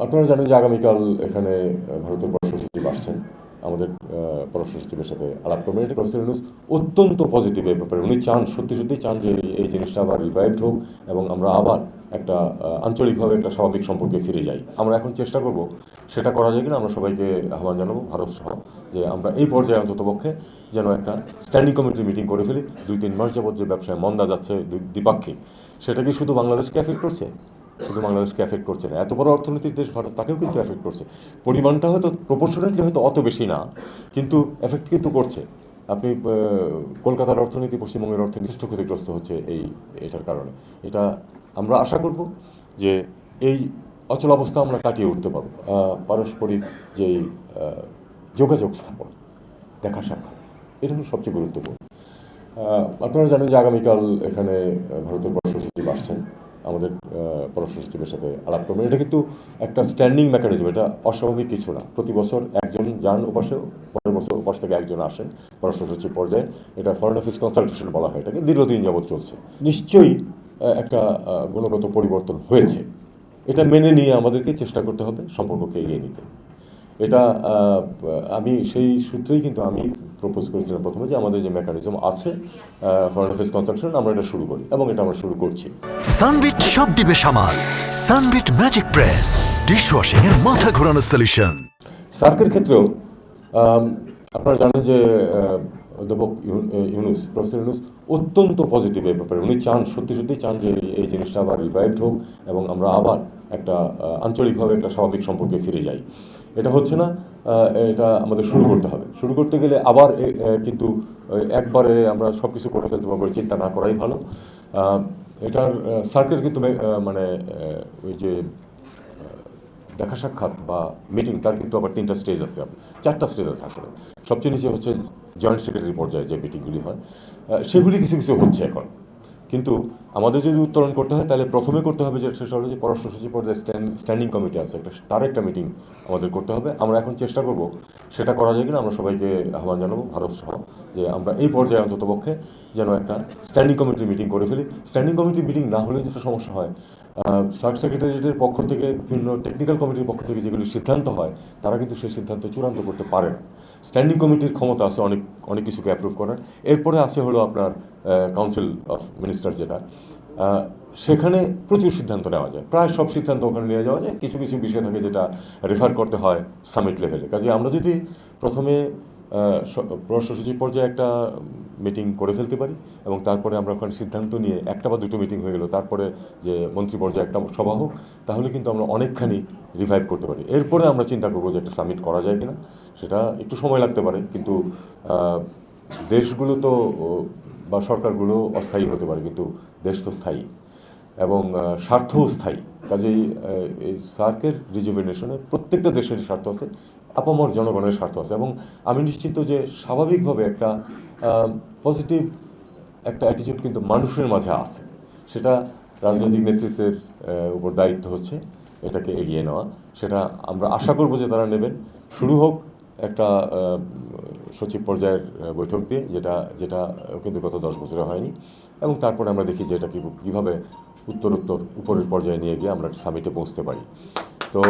আপনারা জানেন যে আগামীকাল এখানে ভারতের পররাষ্ট্র সচিব আসছেন। আমাদের পররাষ্ট্র সচিবের সাথে আলাপ করবেন। এটা প্রফেসর ইউনূস অত্যন্ত পজিটিভ এই ব্যাপারে। উনি চান, সত্যি সত্যি চান যে এই জিনিসটা আবার রিভাইভড হোক এবং আমরা আবার একটা আঞ্চলিকভাবে একটা স্বাভাবিক সম্পর্কে ফিরে যাই। আমরা এখন চেষ্টা করব সেটা করা যায় কিনা। আমরা সবাইকে আহ্বান জানাবো, ভারত সহ, যে আমরা এই পর্যায়ে অন্ততপক্ষে যেন একটা স্ট্যান্ডিং কমিটির মিটিং করে ফেলি। 2-3 মাস যাবত যে ব্যবসায় মন্দা যাচ্ছে দ্বিপাক্ষিক, সেটা কি শুধু বাংলাদেশকে এফেক্ট করছে? শুধু বাংলাদেশকে এফেক্ট করছে না, এত বড় অর্থনৈতিক দেশ ভারত, তাকেও কিন্তু এফেক্ট করছে। পরিমাণটা হয়তো প্রপোর্শনালি হয়তো অত বেশি না, কিন্তু এফেক্ট কিন্তু করছে। আপনি কলকাতার অর্থনীতি, পশ্চিমবঙ্গের অর্থনীতি যথেষ্ট ক্ষতিগ্রস্ত হচ্ছে এটার কারণে। এটা আমরা আশা করব যে এই অচল অবস্থা আমরা কাটিয়ে উঠতে পারব। পারস্পরিক যেই যোগাযোগ স্থাপন, দেখা সাক্ষাৎ, এটা হলো সবচেয়ে গুরুত্বপূর্ণ। আপনারা জানেন যে আগামীকাল এখানে ভারতের পররাষ্ট্র সচিব আসছেন। আমাদের পররাষ্ট্র সচিবের সাথে আলাপ করবেন। এটা কিন্তু একটা স্ট্যান্ডিং মেকানিজম, এটা অস্বাভাবিক কিছু না। প্রতি বছর একজন যান ওপাশেও, পরের বছর ওপাশ থেকে একজন আসেন পররাষ্ট্র সচিব পর্যায়ে। এটা ফরেন অফিস কনসালটেশন বলা হয় এটাকে, দীর্ঘদিন যাবৎ চলছে। নিশ্চয়ই একটা গুণগত পরিবর্তন হয়েছে। এটা মেনে নিয়ে আমাদেরকে চেষ্টা করতে হবে সম্পর্ককে এগিয়ে নিতে। এটা আমি সেই সূত্রেই কিন্তু আমি প্রপোজ করেছিলাম প্রথমে যে আমাদের যে মেকানিজম আছে ফরেন অফিস কনসালটেশন, আমরা এটা শুরু করি এবং এটা আমরা শুরু করছি। সানবিট সব দিবে সামাল। সানবিট ম্যাজিক প্রেস ডিশওয়াশিং এর মাথা ঘোরানো সলিউশন। সার্কের ক্ষেত্রেও আপনারা জানেন যে অধ্যাপক ইউনূস, প্রফেসর ইউনূস অত্যন্ত পজিটিভ এই ব্যাপারে। উনি চান, সত্যি সত্যি চান যে এই জিনিসটা আবার রিভাইভড হোক এবং আমরা আবার একটা আঞ্চলিকভাবে একটা স্বাভাবিক সম্পর্কে ফিরে যাই। এটা হচ্ছে না, এটা আমাদের শুরু করতে হবে। শুরু করতে গেলে আবার কিন্তু একবারে আমরা সব কিছু করে ফেলতে পারবো, চিন্তা না করাই ভালো। এটার সার্কেল কিন্তু মানে ওই যে দেখা সাক্ষাৎ বা মিটিং, তার কিন্তু আবার 3টা স্টেজ আছে, 4টা স্টেজ আছে আসলে। সবচেয়ে নিচে হচ্ছে জয়েন্ট সেক্রেটারি পর্যায়ে যে মিটিংগুলি হয়, সেগুলি কিছু কিছু হচ্ছে এখন। কিন্তু আমাদের যদি উত্তরণ করতে হয় তাহলে প্রথমে করতে হবে যে সেটা হলো যে পররাষ্ট্র সচিব পর্যায়ে স্ট্যান্ডিং কমিটি আছে একটা, তার একটা মিটিং আমাদের করতে হবে। আমরা এখন চেষ্টা করব সেটা করা যায় কিনা। আমরা সবাইকে আহ্বান জানাবো, ভারত সহ, যে আমরা এই পর্যায়ে অন্ততপক্ষে যেন একটা স্ট্যান্ডিং কমিটির মিটিং করে ফেলি। স্ট্যান্ডিং কমিটির মিটিং না হলে যেটা সমস্যা হয়, সাব সেক্রেটারিয়েটের পক্ষ থেকে, বিভিন্ন টেকনিক্যাল কমিটির পক্ষ থেকে যেগুলি সিদ্ধান্ত হয়, তারা কিন্তু সেই সিদ্ধান্ত চূড়ান্ত করতে পারে না। স্ট্যান্ডিং কমিটির ক্ষমতা আছে অনেক অনেক কিছুকে অ্যাপ্রুভ করার। এরপরে আছে হলো আপনার কাউন্সিল অফ মিনিস্টার, যেটা সেখানে প্রচুর সিদ্ধান্ত নেওয়া যায়, প্রায় সব সিদ্ধান্ত ওখানে নিয়ে যাওয়া যায়। কিছু কিছু বিষয় থাকে যেটা রেফার করতে হয় সামিট লেভেলে। কাজে আমরা যদি প্রথমে পররাষ্ট্র সচিব পর্যায়ে একটা মিটিং করে ফেলতে পারি এবং তারপরে আমরা ওখানে সিদ্ধান্ত নিয়ে একটা বা দুটো মিটিং হয়ে গেল, তারপরে যে মন্ত্রী পর্যায়ে একটা সভা হোক, তাহলে কিন্তু আমরা অনেকখানি রিভাইভ করতে পারি। এরপরে আমরা চিন্তা করবো যে একটা সামিট করা যায় কিনা। সেটা একটু সময় লাগতে পারে, কিন্তু দেশগুলো তো বা সরকারগুলো অস্থায়ী হতে পারে, কিন্তু দেশ তো স্থায়ী এবং স্বার্থও স্থায়ী। কাজেই এই সার্কের রিজুভিনেশনে প্রত্যেকটা দেশের স্বার্থ আছে, আপামর জনগণের স্বার্থ আছে। এবং আমি নিশ্চিত যে স্বাভাবিকভাবে একটা পজিটিভ একটা অ্যাটিটিউড কিন্তু মানুষের মাঝে আছে। সেটা রাজনৈতিক নেতৃত্বের উপর দায়িত্ব হচ্ছে এটাকে এগিয়ে নেওয়া। সেটা আমরা আশা করব যে তারা নেবেন। শুরু হোক একটা সচিব পর্যায়ের বৈঠক দিয়ে, যেটা যেটা কিন্তু গত 10 বছরে হয়নি, এবং তারপরে আমরা দেখি যে এটা কীভাবে উত্তরোত্তর উপরের পর্যায়ে নিয়ে গিয়ে আমরা সামিটে পৌঁছতে পারি। তো